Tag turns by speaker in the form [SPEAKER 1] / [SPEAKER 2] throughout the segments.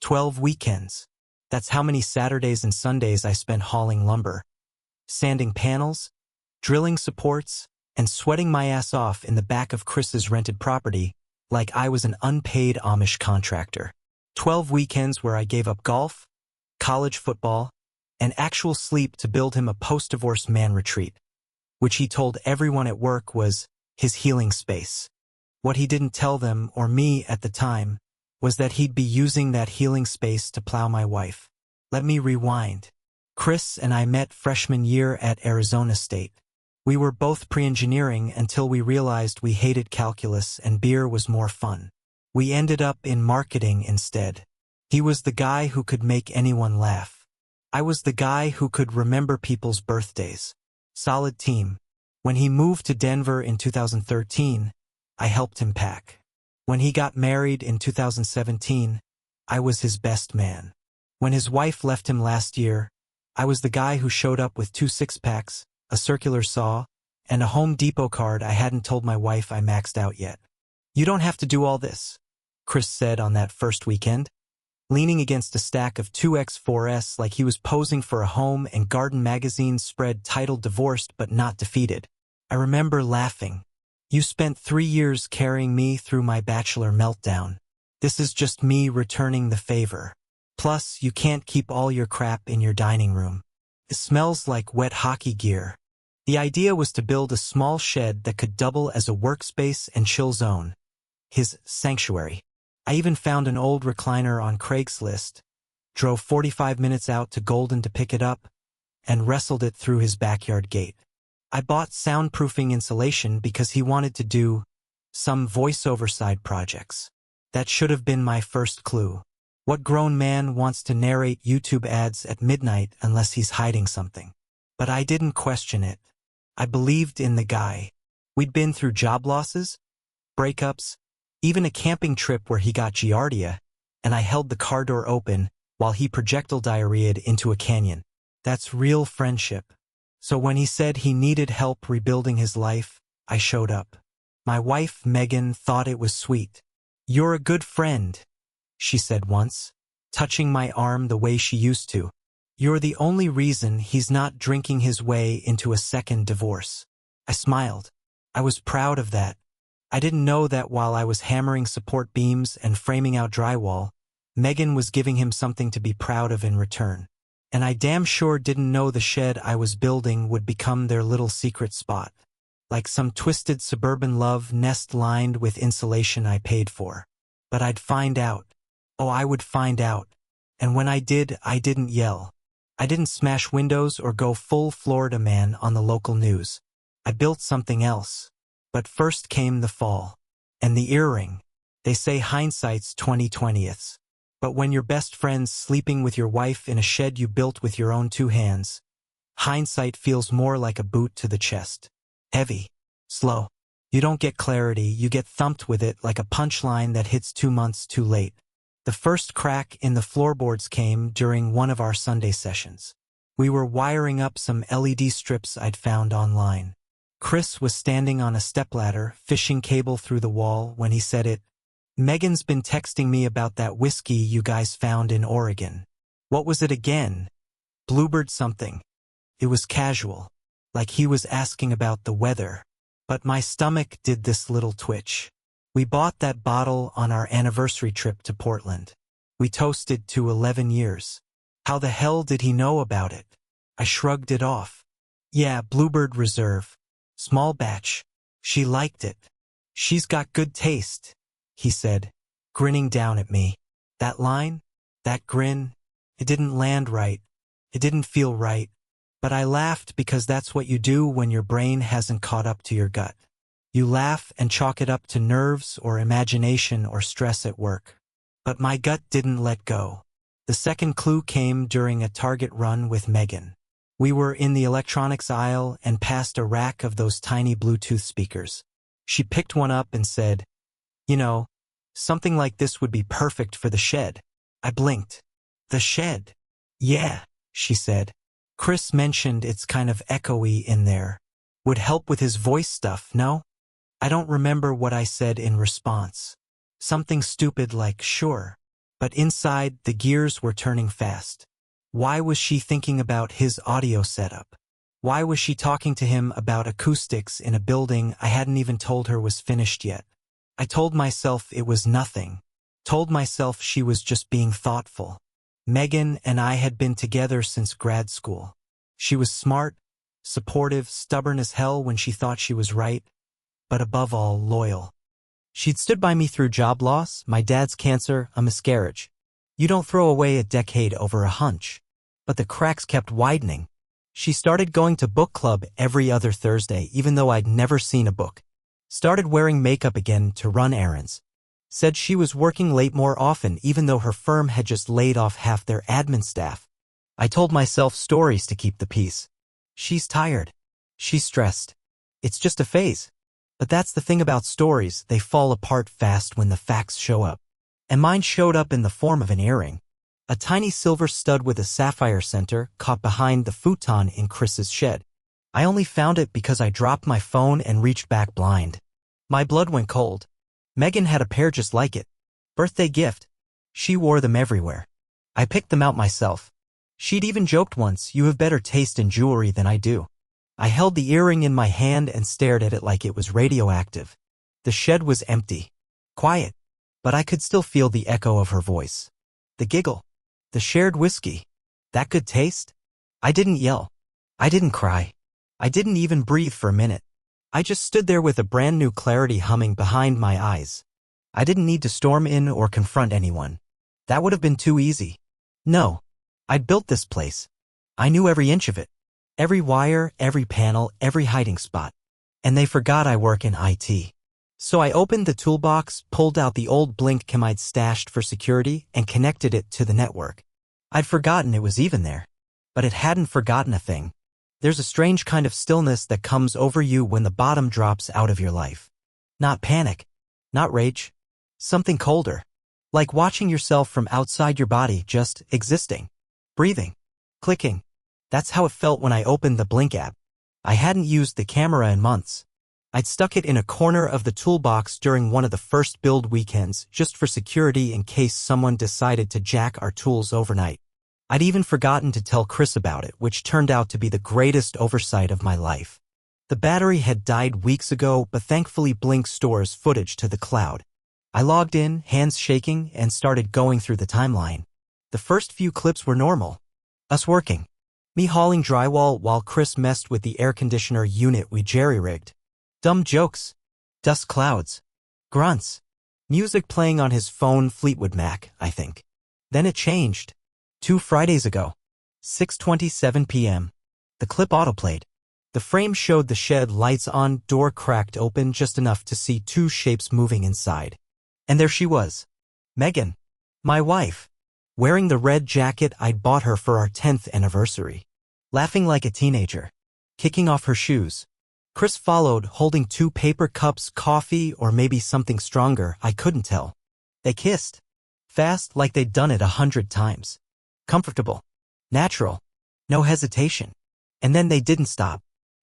[SPEAKER 1] 12 weekends. That's how many Saturdays and Sundays I spent hauling lumber, sanding panels, drilling supports, and sweating my ass off in the back of Chris's rented property like I was an unpaid Amish contractor. 12 weekends where I gave up golf, college football, and actual sleep to build him a post-divorce man retreat, which he told everyone at work was his healing space. What he didn't tell them, or me at the time, was that he'd be using that healing space to plow my wife. Let me rewind. Chris and I met freshman year at Arizona State. We were both pre-engineering until we realized we hated calculus and beer was more fun. We ended up in marketing instead. He was the guy who could make anyone laugh. I was the guy who could remember people's birthdays. Solid team. When he moved to Denver in 2013, I helped him pack. When he got married in 2017, I was his best man. When his wife left him last year, I was the guy who showed up with 2 six-packs, a circular saw, and a Home Depot card I hadn't told my wife I maxed out yet. "You don't have to do all this," Chris said on that first weekend, leaning against a stack of 2X4S like he was posing for a home and garden magazine spread titled Divorced but Not Defeated. I remember laughing. "You spent 3 years carrying me through my bachelor meltdown. This is just me returning the favor. Plus, you can't keep all your crap in your dining room. It smells like wet hockey gear." The idea was to build a small shed that could double as a workspace and chill zone. His sanctuary. I even found an old recliner on Craigslist, drove 45 minutes out to Golden to pick it up, and wrestled it through his backyard gate. I bought soundproofing insulation because he wanted to do some voiceover side projects. That should have been my first clue. What grown man wants to narrate YouTube ads at midnight unless he's hiding something? But I didn't question it. I believed in the guy. We'd been through job losses, breakups, even a camping trip where he got giardia, and I held the car door open while he projectile diarrheaed into a canyon. That's real friendship. So when he said he needed help rebuilding his life, I showed up. My wife, Megan, thought it was sweet. "You're a good friend," she said once, touching my arm the way she used to. "You're the only reason he's not drinking his way into a second divorce." I smiled. I was proud of that. I didn't know that while I was hammering support beams and framing out drywall, Megan was giving him something to be proud of in return. And I damn sure didn't know the shed I was building would become their little secret spot. Like some twisted suburban love nest lined with insulation I paid for. But I'd find out. Oh, I would find out. And when I did, I didn't yell. I didn't smash windows or go full Florida man on the local news. I built something else. But first came the fall. And the earring. They say hindsight's 20/20ths. But when your best friend's sleeping with your wife in a shed you built with your own 2 hands, hindsight feels more like a boot to the chest. Heavy. Slow. You don't get clarity, you get thumped with it like a punchline that hits 2 months too late. The first crack in the floorboards came during one of our Sunday sessions. We were wiring up some LED strips I'd found online. Chris was standing on a stepladder, fishing cable through the wall when he said it. "Megan's been texting me about that whiskey you guys found in Oregon. What was it again? Bluebird something." It was casual, like he was asking about the weather. But my stomach did this little twitch. "We bought that bottle on our anniversary trip to Portland. We toasted to 11 years. How the hell did he know about it?" I shrugged it off. "Yeah, Bluebird Reserve. Small batch. She liked it. She's got good taste," he said, grinning down at me. That line, that grin, it didn't land right. It didn't feel right. But I laughed because that's what you do when your brain hasn't caught up to your gut. You laugh and chalk it up to nerves or imagination or stress at work. But my gut didn't let go. The second clue came during a Target run with Megan. We were in the electronics aisle and passed a rack of those tiny Bluetooth speakers. She picked one up and said, "You know, something like this would be perfect for the shed." I blinked. "The shed?" "Yeah," she said. "Chris mentioned it's kind of echoey in there. Would help with his voice stuff, no?" I don't remember what I said in response. Something stupid like, "Sure." But inside, the gears were turning fast. Why was she thinking about his audio setup? Why was she talking to him about acoustics in a building I hadn't even told her was finished yet? I told myself it was nothing. Told myself she was just being thoughtful. Megan and I had been together since grad school. She was smart, supportive, stubborn as hell when she thought she was right, but above all, loyal. She'd stood by me through job loss, my dad's cancer, a miscarriage. You don't throw away a decade over a hunch. But the cracks kept widening. She started going to book club every other Thursday, even though I'd never seen a book. Started wearing makeup again to run errands. Said she was working late more often, even though her firm had just laid off half their admin staff. I told myself stories to keep the peace. She's tired. She's stressed. It's just a phase. But that's the thing about stories, they fall apart fast when the facts show up. And mine showed up in the form of an earring. A tiny silver stud with a sapphire center caught behind the futon in Chris's shed. I only found it because I dropped my phone and reached back blind. My blood went cold. Megan had a pair just like it. Birthday gift. She wore them everywhere. I picked them out myself. She'd even joked once, "You have better taste in jewelry than I do." I held the earring in my hand and stared at it like it was radioactive. The shed was empty. Quiet. But I could still feel the echo of her voice. The giggle. The shared whiskey. That good taste? I didn't yell. I didn't cry. I didn't even breathe for a minute. I just stood there with a brand new clarity humming behind my eyes. I didn't need to storm in or confront anyone. That would have been too easy. No. I'd built this place. I knew every inch of it. Every wire, every panel, every hiding spot. And they forgot I work in IT. So I opened the toolbox, pulled out the old blink cam I'd stashed for security, and connected it to the network. I'd forgotten it was even there. But it hadn't forgotten a thing. There's a strange kind of stillness that comes over you when the bottom drops out of your life. Not panic. Not rage. Something colder. Like watching yourself from outside your body, just existing. Breathing. Clicking. That's how it felt when I opened the Blink app. I hadn't used the camera in months. I'd stuck it in a corner of the toolbox during one of the first build weekends, just for security in case someone decided to jack our tools overnight. I'd even forgotten to tell Chris about it, which turned out to be the greatest oversight of my life. The battery had died weeks ago, but thankfully Blink stores footage to the cloud. I logged in, hands shaking, and started going through the timeline. The first few clips were normal. Us working. Me hauling drywall while Chris messed with the air conditioner unit we jerry-rigged. Dumb jokes. Dust clouds. Grunts. Music playing on his phone, Fleetwood Mac, I think. Then it changed. 2 Fridays ago. 6:27 p.m. The clip autoplayed. The frame showed the shed lights on, door cracked open just enough to see 2 shapes moving inside. And there she was. Megan. My wife. Wearing the red jacket I'd bought her for our 10th anniversary. Laughing like a teenager. Kicking off her shoes. Chris followed, holding 2 paper cups, coffee, or maybe something stronger, I couldn't tell. They kissed. Fast, like they'd done it 100 times. Comfortable. Natural. No hesitation. And then they didn't stop.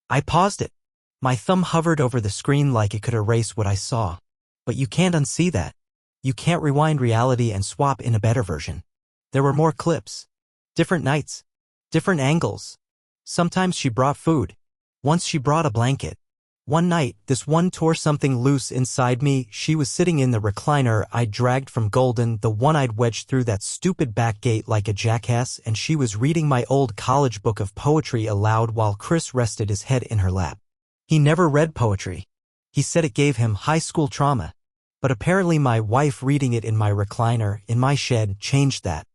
[SPEAKER 1] I paused it. My thumb hovered over the screen like it could erase what I saw. But you can't unsee that. You can't rewind reality and swap in a better version. There were more clips. Different nights. Different angles. Sometimes she brought food. Once she brought a blanket. One night, this one tore something loose inside me. She was sitting in the recliner I'd dragged from Golden, the one I'd wedged through that stupid back gate like a jackass, and she was reading my old college book of poetry aloud while Chris rested his head in her lap. He never read poetry. He said it gave him high school trauma. But apparently my wife reading it in my recliner, in my shed, changed that.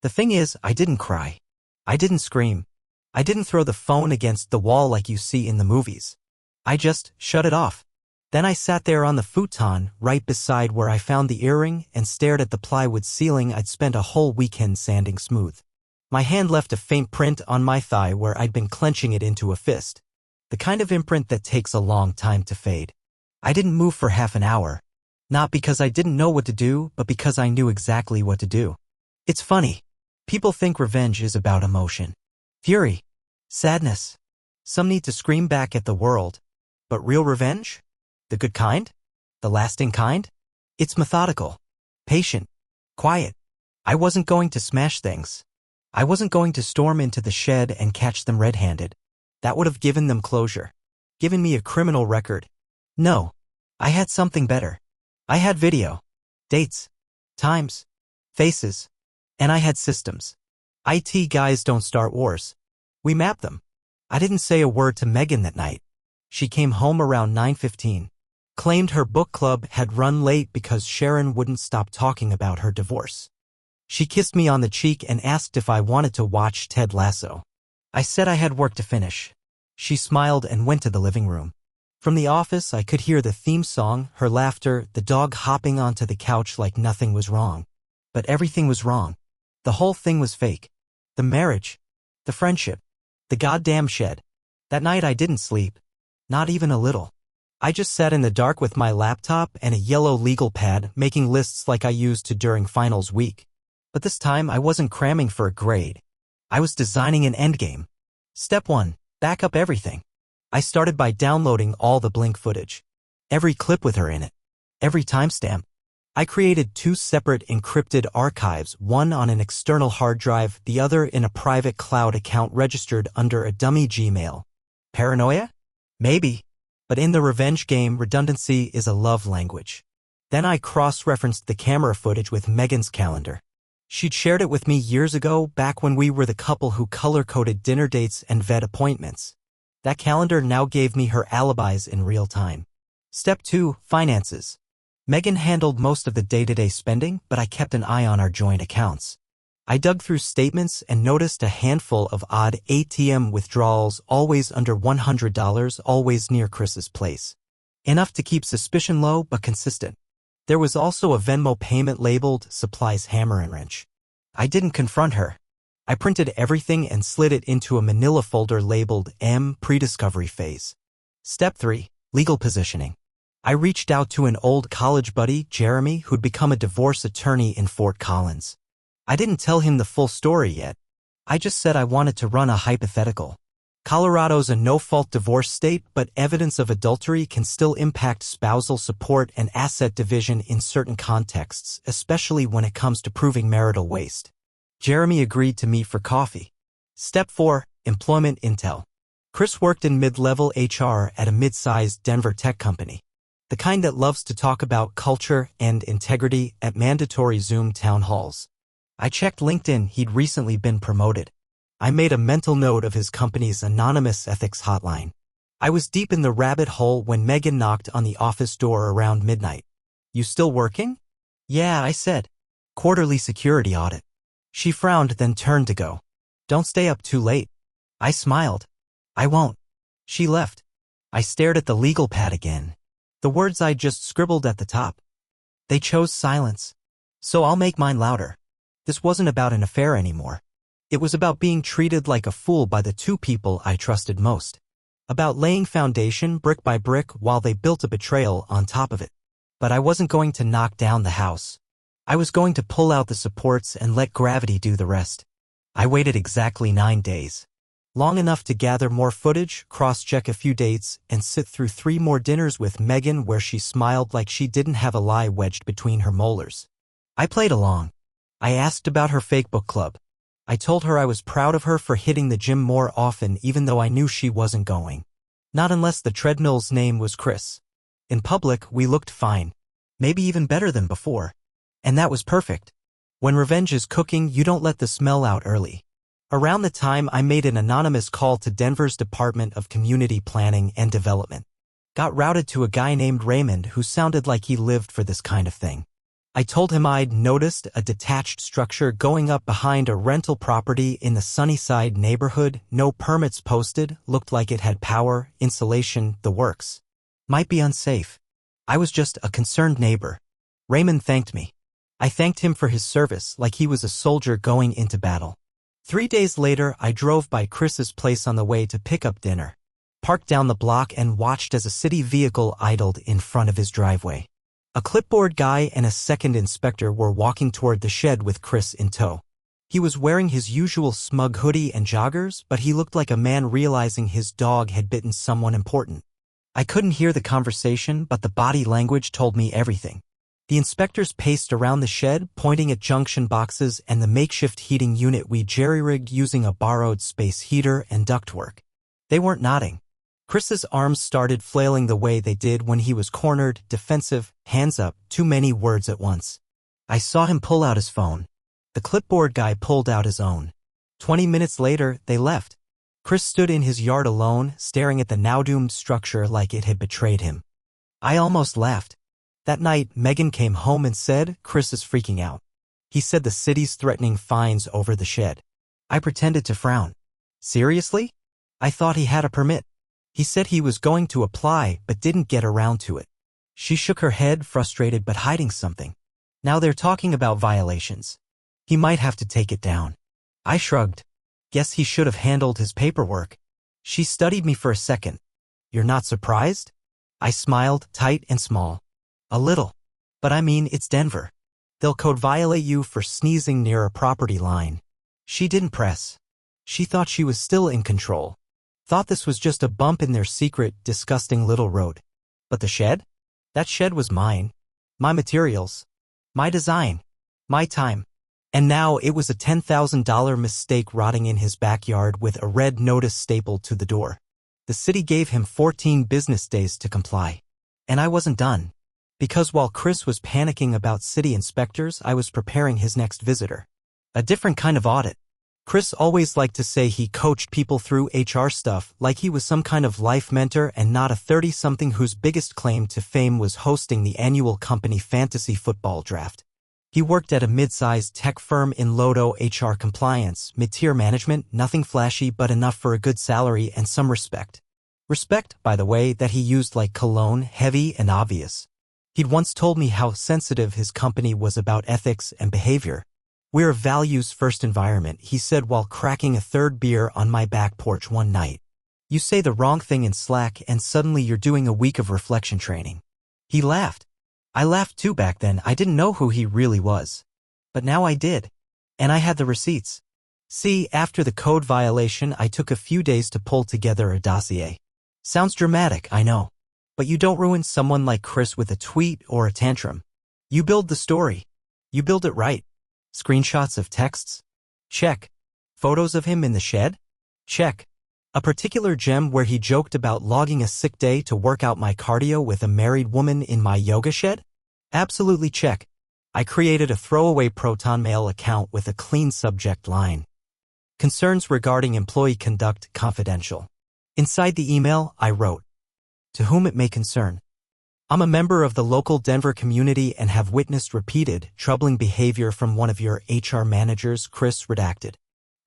[SPEAKER 1] The thing is, I didn't cry. I didn't scream. I didn't throw the phone against the wall like you see in the movies. I just shut it off. Then I sat there on the futon, right beside where I found the earring, and stared at the plywood ceiling I'd spent a whole weekend sanding smooth. My hand left a faint print on my thigh where I'd been clenching it into a fist. The kind of imprint that takes a long time to fade. I didn't move for half an hour. Not because I didn't know what to do, but because I knew exactly what to do. It's funny. People think revenge is about emotion. Fury. Sadness. Some need to scream back at the world. But real revenge? The good kind? The lasting kind? It's methodical. Patient. Quiet. I wasn't going to smash things. I wasn't going to storm into the shed and catch them red-handed. That would have given them closure. Given me a criminal record. No. I had something better. I had video. Dates. Times. Faces. And I had systems. IT guys don't start wars. We map them. I didn't say a word to Megan that night. She came home around 9:15. Claimed her book club had run late because Sharon wouldn't stop talking about her divorce. She kissed me on the cheek and asked if I wanted to watch Ted Lasso. I said I had work to finish. She smiled and went to the living room. From the office, I could hear the theme song, her laughter, the dog hopping onto the couch like nothing was wrong. But everything was wrong. The whole thing was fake. The marriage. The friendship. The goddamn shed. That night I didn't sleep. Not even a little. I just sat in the dark with my laptop and a yellow legal pad, making lists like I used to during finals week. But this time I wasn't cramming for a grade. I was designing an endgame. Step 1. Back up everything. I started by downloading all the Blink footage. Every clip with her in it. Every timestamp. I created 2 separate encrypted archives, one on an external hard drive, the other in a private cloud account registered under a dummy Gmail. Paranoia? Maybe. But in the revenge game, redundancy is a love language. Then I cross-referenced the camera footage with Megan's calendar. She'd shared it with me years ago, back when we were the couple who color-coded dinner dates and vet appointments. That calendar now gave me her alibis in real time. Step 2. Finances. Megan handled most of the day-to-day spending, but I kept an eye on our joint accounts. I dug through statements and noticed a handful of odd ATM withdrawals, always under $100, always near Chris's place. Enough to keep suspicion low, but consistent. There was also a Venmo payment labeled Supplies Hammer and Wrench. I didn't confront her. I printed everything and slid it into a manila folder labeled M Pre-Discovery Phase. Step 3. Legal positioning. I reached out to an old college buddy, Jeremy, who'd become a divorce attorney in Fort Collins. I didn't tell him the full story yet. I just said I wanted to run a hypothetical. Colorado's a no-fault divorce state, but evidence of adultery can still impact spousal support and asset division in certain contexts, especially when it comes to proving marital waste. Jeremy agreed to meet for coffee. Step 4. Employment intel. Chris worked in mid-level HR at a mid-sized Denver tech company. The kind that loves to talk about culture and integrity at mandatory Zoom town halls. I checked LinkedIn. He'd recently been promoted. I made a mental note of his company's anonymous ethics hotline. I was deep in the rabbit hole when Megan knocked on the office door around midnight. "You still working?" "Yeah," I said. "Quarterly security audit." She frowned, then turned to go. "Don't stay up too late." I smiled. "I won't." She left. I stared at the legal pad again. The words I just scribbled at the top. They chose silence. So I'll make mine louder. This wasn't about an affair anymore. It was about being treated like a fool by the 2 people I trusted most. About laying foundation brick by brick while they built a betrayal on top of it. But I wasn't going to knock down the house. I was going to pull out the supports and let gravity do the rest. I waited exactly 9 days. Long enough to gather more footage, cross-check a few dates, and sit through 3 more dinners with Megan where she smiled like she didn't have a lie wedged between her molars. I played along. I asked about her fake book club. I told her I was proud of her for hitting the gym more often even though I knew she wasn't going. Not unless the treadmill's name was Chris. In public, we looked fine. Maybe even better than before. And that was perfect. When revenge is cooking, you don't let the smell out early. Around the time I made an anonymous call to Denver's Department of Community Planning and Development. Got routed to a guy named Raymond who sounded like he lived for this kind of thing. I told him I'd noticed a detached structure going up behind a rental property in the Sunnyside neighborhood, no permits posted, looked like it had power, insulation, the works. Might be unsafe. I was just a concerned neighbor. Raymond thanked me. I thanked him for his service like he was a soldier going into battle. 3 days later, I drove by Chris's place on the way to pick up dinner. Parked down the block and watched as a city vehicle idled in front of his driveway. A clipboard guy and a second inspector were walking toward the shed with Chris in tow. He was wearing his usual smug hoodie and joggers, but he looked like a man realizing his dog had bitten someone important. I couldn't hear the conversation, but the body language told me everything. The inspectors paced around the shed, pointing at junction boxes and the makeshift heating unit we jerry-rigged using a borrowed space heater and ductwork. They weren't nodding. Chris's arms started flailing the way they did when he was cornered, defensive, hands up, too many words at once. I saw him pull out his phone. The clipboard guy pulled out his own. 20 minutes later, they left. Chris stood in his yard alone, staring at the now-doomed structure like it had betrayed him. I almost laughed. That night, Megan came home and said, "Chris is freaking out. He said the city's threatening fines over the shed." I pretended to frown. Seriously? I thought he had a permit. He said he was going to apply but didn't get around to it. She shook her head, frustrated but hiding something. Now they're talking about violations. He might have to take it down. I shrugged. Guess he should have handled his paperwork. She studied me for a second. You're not surprised? I smiled, tight and small. A little. But I mean, it's Denver. They'll code violate you for sneezing near a property line. She didn't press. She thought she was still in control. Thought this was just a bump in their secret, disgusting little road. But the shed? That shed was mine. My materials. My design. My time. And now it was a $10,000 mistake rotting in his backyard with a red notice stapled to the door. The city gave him 14 business days to comply. And I wasn't done. Because while Chris was panicking about city inspectors, I was preparing his next visitor. A different kind of audit. Chris always liked to say he coached people through HR stuff like he was some kind of life mentor and not a 30-something whose biggest claim to fame was hosting the annual company fantasy football draft. He worked at a mid-sized tech firm in Lodo HR compliance, mid-tier management, nothing flashy but enough for a good salary and some respect. Respect, by the way, that he used like cologne, heavy and obvious. He'd once told me how sensitive his company was about ethics and behavior. "We're a values-first environment," he said while cracking a third beer on my back porch one night. You say the wrong thing in Slack and suddenly you're doing a week of reflection training. He laughed. I laughed too back then. I didn't know who he really was. But now I did. And I had the receipts. See, after the code violation, I took a few days to pull together a dossier. Sounds dramatic, I know. But you don't ruin someone like Chris with a tweet or a tantrum. You build the story. You build it right. Screenshots of texts? Check. Photos of him in the shed? Check. A particular gem where he joked about logging a sick day to work out my cardio with a married woman in my yoga shed? Absolutely check. I created a throwaway Proton Mail account with a clean subject line. Concerns regarding employee conduct confidential. Inside the email, I wrote, "To whom it may concern. I'm a member of the local Denver community and have witnessed repeated, troubling behavior from one of your HR managers, Chris redacted.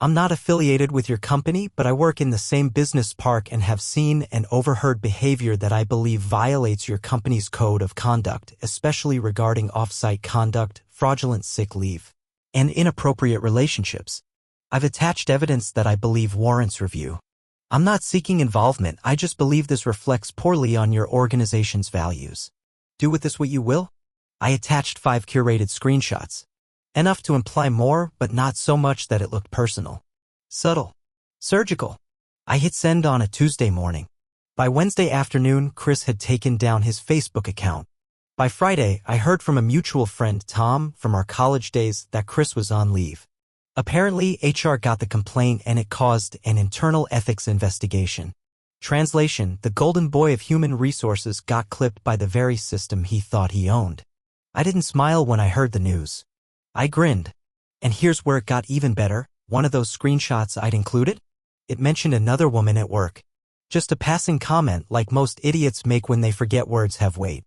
[SPEAKER 1] I'm not affiliated with your company, but I work in the same business park and have seen and overheard behavior that I believe violates your company's code of conduct, especially regarding off-site conduct, fraudulent sick leave, and inappropriate relationships. I've attached evidence that I believe warrants review. I'm not seeking involvement, I just believe this reflects poorly on your organization's values. Do with this what you will." I attached 5 curated screenshots. Enough to imply more, but not so much that it looked personal. Subtle. Surgical. I hit send on a Tuesday morning. By Wednesday afternoon, Chris had taken down his Facebook account. By Friday, I heard from a mutual friend, Tom, from our college days, that Chris was on leave. Apparently, HR got the complaint and it caused an internal ethics investigation. Translation: the golden boy of human resources got clipped by the very system he thought he owned. I didn't smile when I heard the news. I grinned. And here's where it got even better. One of those screenshots I'd included? It mentioned another woman at work. Just a passing comment like most idiots make when they forget words have weight.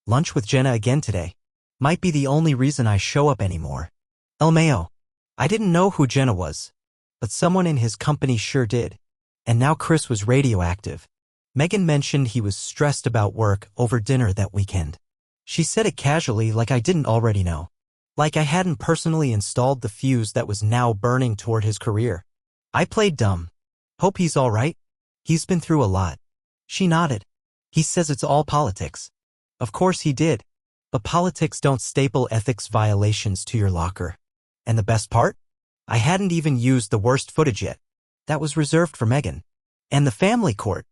[SPEAKER 1] "Lunch with Jenna again today. Might be the only reason I show up anymore. LMAO. I didn't know who Jenna was, but someone in his company sure did. And now Chris was radioactive. Megan mentioned he was stressed about work over dinner that weekend. She said it casually like I didn't already know. Like I hadn't personally installed the fuse that was now burning toward his career. I played dumb. Hope he's all right. He's been through a lot. She nodded. He says it's all politics. Of course he did. But politics don't staple ethics violations to your locker. And the best part? I hadn't even used the worst footage yet. That was reserved for Megan. And the family court.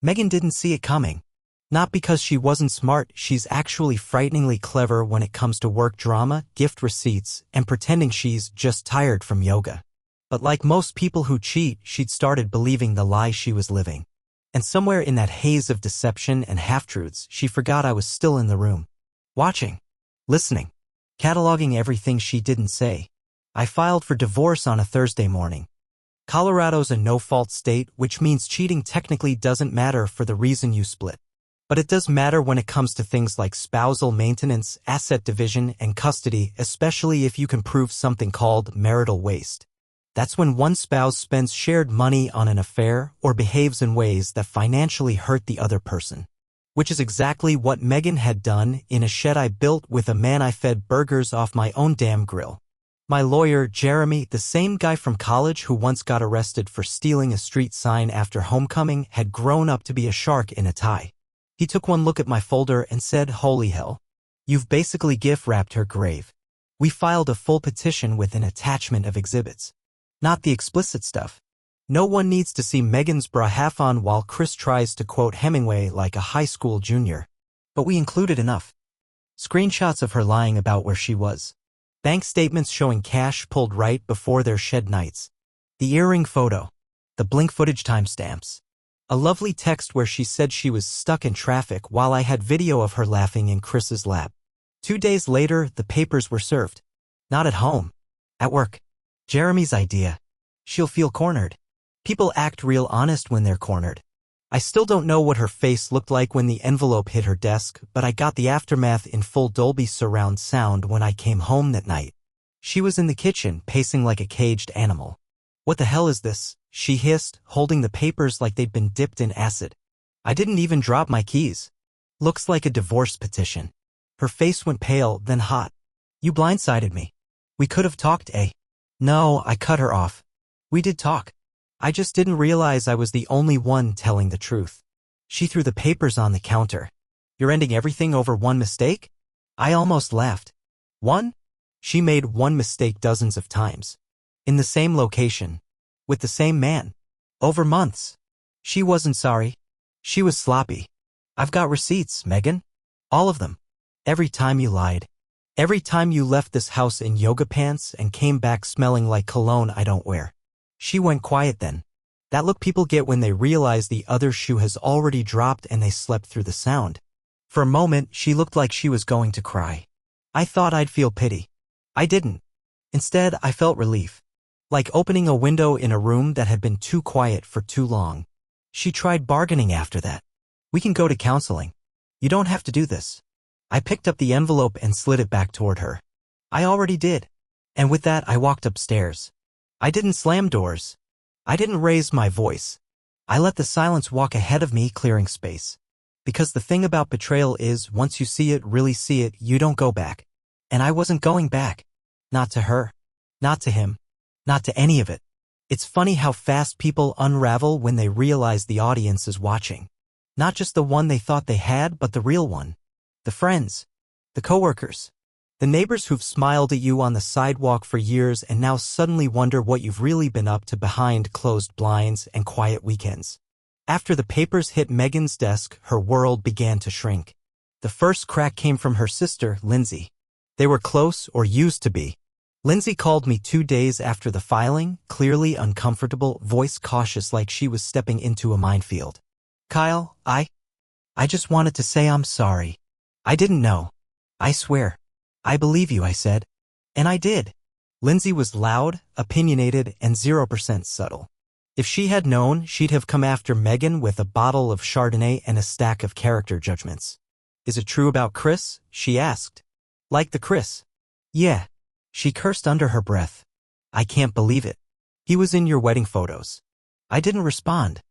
[SPEAKER 1] Megan didn't see it coming. Not because she wasn't smart, she's actually frighteningly clever when it comes to work drama, gift receipts, and pretending she's just tired from yoga. But like most people who cheat, she'd started believing the lie she was living. And somewhere in that haze of deception and half-truths, she forgot I was still in the room. Watching. Listening. Cataloging everything she didn't say. I filed for divorce on a Thursday morning. Colorado's a no-fault state, which means cheating technically doesn't matter for the reason you split. But it does matter when it comes to things like spousal maintenance, asset division, and custody, especially if you can prove something called marital waste. That's when one spouse spends shared money on an affair or behaves in ways that financially hurt the other person. Which is exactly what Megan had done in a shed I built with a man I fed burgers off my own damn grill. My lawyer, Jeremy, the same guy from college who once got arrested for stealing a street sign after homecoming, had grown up to be a shark in a tie. He took one look at my folder and said, "Holy hell. You've basically gift-wrapped her grave." We filed a full petition with an attachment of exhibits. Not the explicit stuff. No one needs to see Megan's bra half on while Chris tries to quote Hemingway like a high school junior. But we included enough. Screenshots of her lying about where she was. Bank statements showing cash pulled right before their shed nights. The earring photo. The blink footage timestamps. A lovely text where she said she was stuck in traffic while I had video of her laughing in Chris's lap. 2 days later, the papers were served. Not at home. At work. Jeremy's idea. She'll feel cornered. People act real honest when they're cornered. I still don't know what her face looked like when the envelope hit her desk, but I got the aftermath in full Dolby surround sound when I came home that night. She was in the kitchen, pacing like a caged animal. "What the hell is this?" she hissed, holding the papers like they'd been dipped in acid. I didn't even drop my keys. Looks like a divorce petition. Her face went pale, then hot. "You blindsided me. We could have talked, eh?" "No," I cut her off. "We did talk. I just didn't realize I was the only one telling the truth." She threw the papers on the counter. "You're ending everything over one mistake?" I almost laughed. "One?" She made one mistake dozens of times. In the same location. With the same man. Over months. She wasn't sorry. She was sloppy. "I've got receipts, Megan. All of them. Every time you lied. Every time you left this house in yoga pants and came back smelling like cologne I don't wear." She went quiet then. That look people get when they realize the other shoe has already dropped and they slept through the sound. For a moment, she looked like she was going to cry. I thought I'd feel pity. I didn't. Instead, I felt relief. Like opening a window in a room that had been too quiet for too long. She tried bargaining after that. "We can go to counseling. You don't have to do this." I picked up the envelope and slid it back toward her. "I already did." And with that, I walked upstairs. I didn't slam doors. I didn't raise my voice. I let the silence walk ahead of me, clearing space. Because the thing about betrayal is, once you see it, really see it, you don't go back. And I wasn't going back. Not to her. Not to him. Not to any of it. It's funny how fast people unravel when they realize the audience is watching. Not just the one they thought they had, but the real one. The friends. The coworkers. The neighbors who've smiled at you on the sidewalk for years and now suddenly wonder what you've really been up to behind closed blinds and quiet weekends. After the papers hit Megan's desk, her world began to shrink. The first crack came from her sister, Lindsay. They were close, or used to be. Lindsay called me 2 days after the filing, clearly uncomfortable, voice cautious like she was stepping into a minefield. "Kyle, I just wanted to say I'm sorry. I didn't know. I swear. I believe you," I said. And I did. Lindsay was loud, opinionated, and 0% subtle. If she had known, she'd have come after Megan with a bottle of Chardonnay and a stack of character judgments. "Is it true about Chris?" she asked. "Like the Chris?" "Yeah." She cursed under her breath. "I can't believe it. He was in your wedding photos." I didn't respond.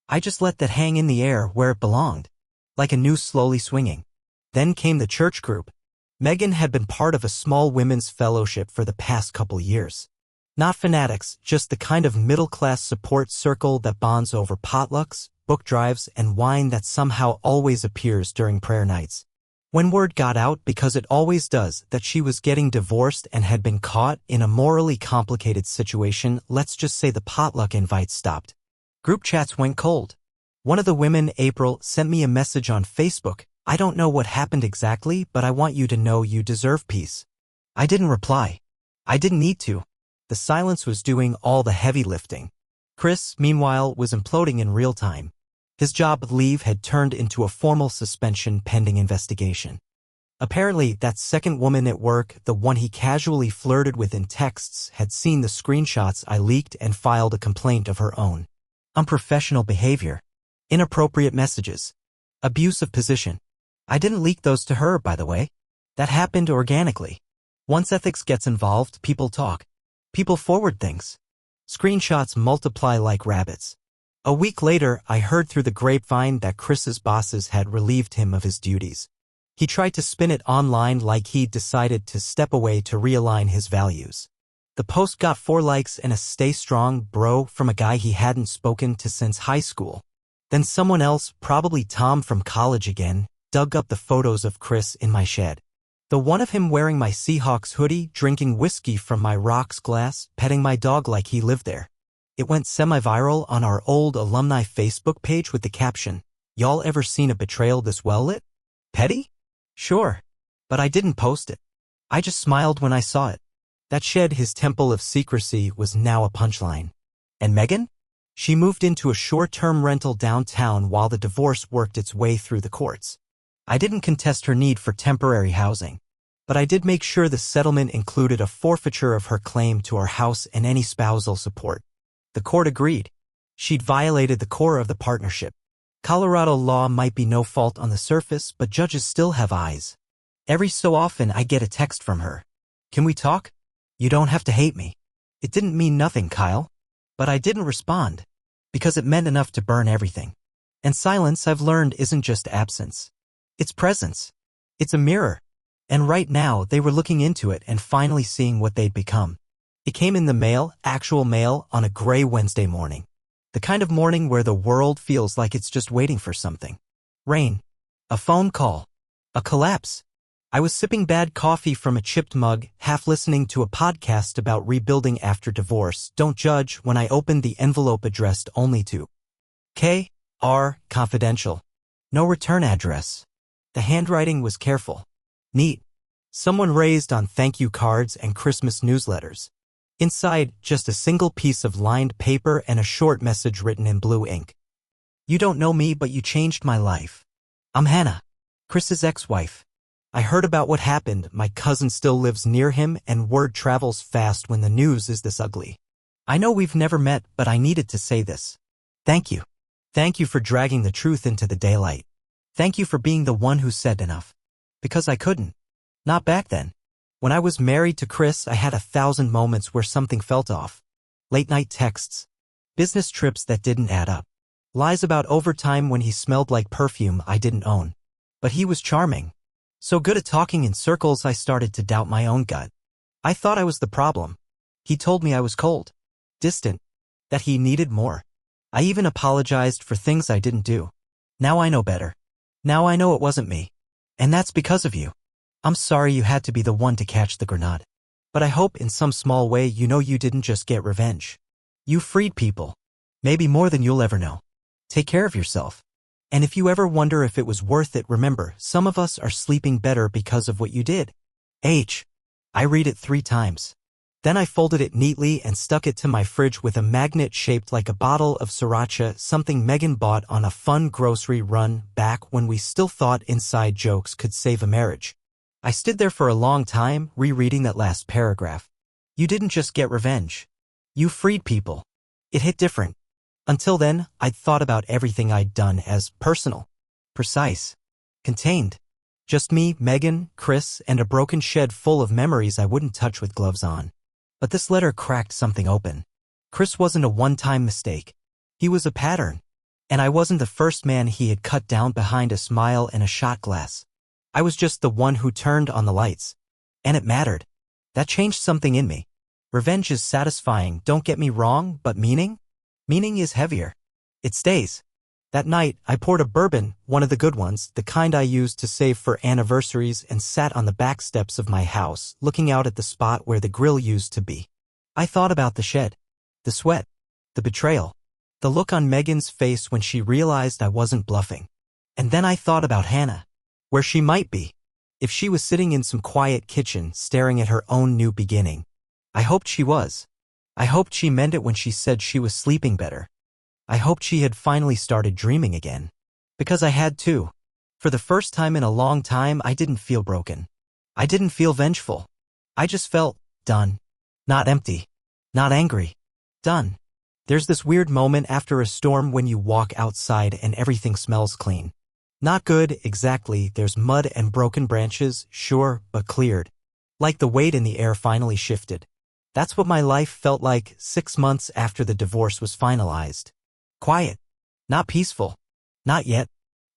[SPEAKER 1] I just let that hang in the air where it belonged. Like a noose slowly swinging. Then came the church group. Megan had been part of a small women's fellowship for the past couple years. Not fanatics, just the kind of middle-class support circle that bonds over potlucks, book drives, and wine that somehow always appears during prayer nights. When word got out, because it always does, that she was getting divorced and had been caught in a morally complicated situation, let's just say the potluck invites stopped. Group chats went cold. One of the women, April, sent me a message on Facebook. I don't know what happened exactly, but I want you to know you deserve peace. I didn't reply. I didn't need to. The silence was doing all the heavy lifting. Chris, meanwhile, was imploding in real time. His job leave had turned into a formal suspension pending investigation. Apparently, that second woman at work, the one he casually flirted with in texts, had seen the screenshots I leaked and filed a complaint of her own. Unprofessional behavior. Inappropriate messages. Abuse of position. I didn't leak those to her, by the way. That happened organically. Once ethics gets involved, people talk. People forward things. Screenshots multiply like rabbits. A week later, I heard through the grapevine that Chris's bosses had relieved him of his duties. He tried to spin it online like he'd decided to step away to realign his values. The post got 4 likes and a "stay strong, bro" from a guy he hadn't spoken to since high school. Then someone else, probably Tom from college again, dug up the photos of Chris in my shed. The one of him wearing my Seahawks hoodie, drinking whiskey from my rocks glass, petting my dog like he lived there. It went semi-viral on our old alumni Facebook page with the caption, "Y'all ever seen a betrayal this well lit? Petty? Sure. But I didn't post it. I just smiled when I saw it." That shed, his temple of secrecy, was now a punchline. And Megan? She moved into a short-term rental downtown while the divorce worked its way through the courts. I didn't contest her need for temporary housing, but I did make sure the settlement included a forfeiture of her claim to our house and any spousal support. The court agreed. She'd violated the core of the partnership. Colorado law might be no fault on the surface, but judges still have eyes. Every so often I get a text from her. "Can we talk? You don't have to hate me." It didn't mean nothing, Kyle. But I didn't respond, because it meant enough to burn everything. And silence, I've learned, isn't just absence. It's presence. It's a mirror. And right now, they were looking into it and finally seeing what they'd become. It came in the mail, actual mail, on a gray Wednesday morning. The kind of morning where the world feels like it's just waiting for something. Rain. A phone call. A collapse. I was sipping bad coffee from a chipped mug, half listening to a podcast about rebuilding after divorce. Don't judge when I opened the envelope addressed only to K.R. Confidential. No return address. The handwriting was careful. Neat. Someone raised on thank you cards and Christmas newsletters. Inside, just a single piece of lined paper and a short message written in blue ink. "You don't know me, but you changed my life. I'm Hannah, Chris's ex-wife. I heard about what happened. My cousin still lives near him, and word travels fast when the news is this ugly. I know we've never met, but I needed to say this. Thank you. Thank you for dragging the truth into the daylight. Thank you for being the one who said enough. Because I couldn't. Not back then. When I was married to Chris, I had 1,000 moments where something felt off. Late-night texts. Business trips that didn't add up. Lies about overtime when he smelled like perfume I didn't own. But he was charming. So good at talking in circles I started to doubt my own gut. I thought I was the problem. He told me I was cold. Distant. That he needed more. I even apologized for things I didn't do. Now I know better. Now I know it wasn't me. And that's because of you. I'm sorry you had to be the one to catch the grenade. But I hope in some small way you know you didn't just get revenge. You freed people. Maybe more than you'll ever know. Take care of yourself. And if you ever wonder if it was worth it, remember, some of us are sleeping better because of what you did. I read it 3 times. Then I folded it neatly and stuck it to my fridge with a magnet shaped like a bottle of sriracha, something Megan bought on a fun grocery run back when we still thought inside jokes could save a marriage. I stood there for a long time, rereading that last paragraph. You didn't just get revenge. You freed people. It hit different. Until then, I'd thought about everything I'd done as personal, precise, contained. Just me, Megan, Chris, and a broken shed full of memories I wouldn't touch with gloves on. But this letter cracked something open. Chris wasn't a one-time mistake. He was a pattern. And I wasn't the first man he had cut down behind a smile and a shot glass. I was just the one who turned on the lights. And it mattered. That changed something in me. Revenge is satisfying, don't get me wrong, but meaning? Meaning is heavier. It stays. That night, I poured a bourbon, one of the good ones, the kind I used to save for anniversaries, and sat on the back steps of my house, looking out at the spot where the grill used to be. I thought about the shed, the sweat, the betrayal. The look on Megan's face when she realized I wasn't bluffing. And then I thought about Hannah. Where she might be. If she was sitting in some quiet kitchen staring at her own new beginning. I hoped she was. I hoped she meant it when she said she was sleeping better. I hoped she had finally started dreaming again. Because I had too. For the first time in a long time, I didn't feel broken. I didn't feel vengeful. I just felt done. Not empty. Not angry. Done. There's this weird moment after a storm when you walk outside and everything smells clean. Not good, exactly. There's mud and broken branches, sure, but cleared. Like the weight in the air finally shifted. That's what my life felt like 6 months after the divorce was finalized. Quiet. Not peaceful. Not yet.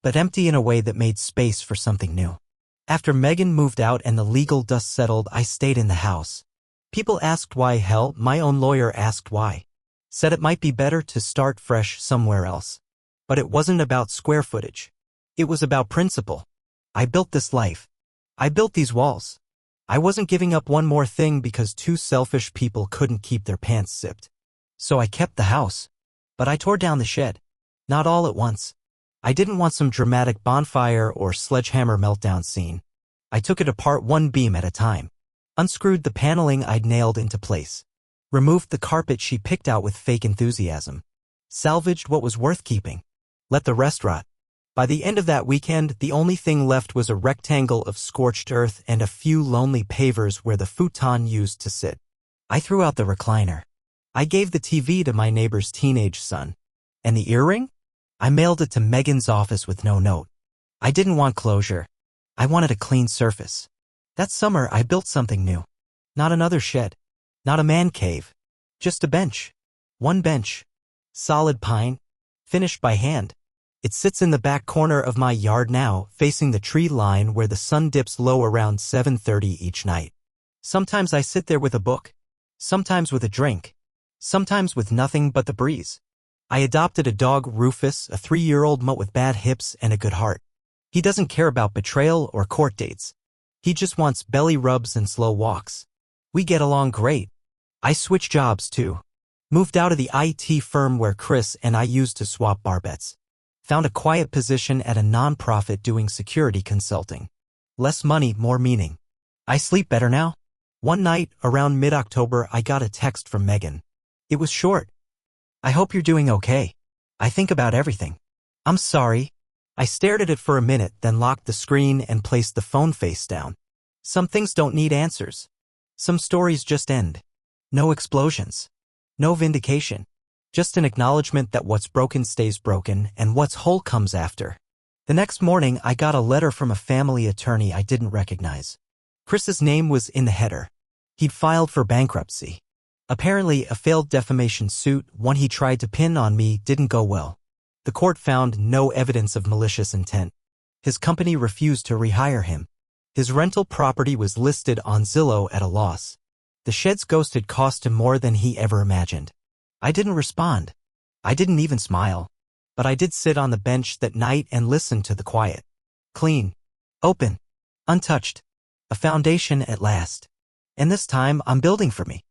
[SPEAKER 1] But empty in a way that made space for something new. After Megan moved out and the legal dust settled, I stayed in the house. People asked why. Hell, my own lawyer asked why. Said it might be better to start fresh somewhere else. But it wasn't about square footage. It was about principle. I built this life. I built these walls. I wasn't giving up one more thing because two selfish people couldn't keep their pants zipped. So I kept the house. But I tore down the shed. Not all at once. I didn't want some dramatic bonfire or sledgehammer meltdown scene. I took it apart one beam at a time. Unscrewed the paneling I'd nailed into place. Removed the carpet she picked out with fake enthusiasm. Salvaged what was worth keeping. Let the rest rot. By the end of that weekend, the only thing left was a rectangle of scorched earth and a few lonely pavers where the futon used to sit. I threw out the recliner. I gave the TV to my neighbor's teenage son. And the earring? I mailed it to Megan's office with no note. I didn't want closure. I wanted a clean surface. That summer, I built something new. Not another shed. Not a man cave. Just a bench. One bench. Solid pine. Finished by hand. It sits in the back corner of my yard now, facing the tree line where the sun dips low around 7:30 each night. Sometimes I sit there with a book. Sometimes with a drink. Sometimes with nothing but the breeze. I adopted a dog, Rufus, a 3-year-old mutt with bad hips and a good heart. He doesn't care about betrayal or court dates. He just wants belly rubs and slow walks. We get along great. I switched jobs too. Moved out of the IT firm where Chris and I used to swap bar bets. Found a quiet position at a nonprofit doing security consulting. Less money, more meaning. I sleep better now. One night, around mid-October, I got a text from Megan. It was short. I hope you're doing okay. I think about everything. I'm sorry. I stared at it for a minute, then locked the screen and placed the phone face down. Some things don't need answers. Some stories just end. No explosions. No vindication. Just an acknowledgement that what's broken stays broken and what's whole comes after. The next morning, I got a letter from a family attorney I didn't recognize. Chris's name was in the header. He'd filed for bankruptcy. Apparently, a failed defamation suit, one he tried to pin on me, didn't go well. The court found no evidence of malicious intent. His company refused to rehire him. His rental property was listed on Zillow at a loss. The shed's ghost had cost him more than he ever imagined. I didn't respond. I didn't even smile. But I did sit on the bench that night and listen to the quiet. Clean. Open. Untouched. A foundation at last. And this time, I'm building for me.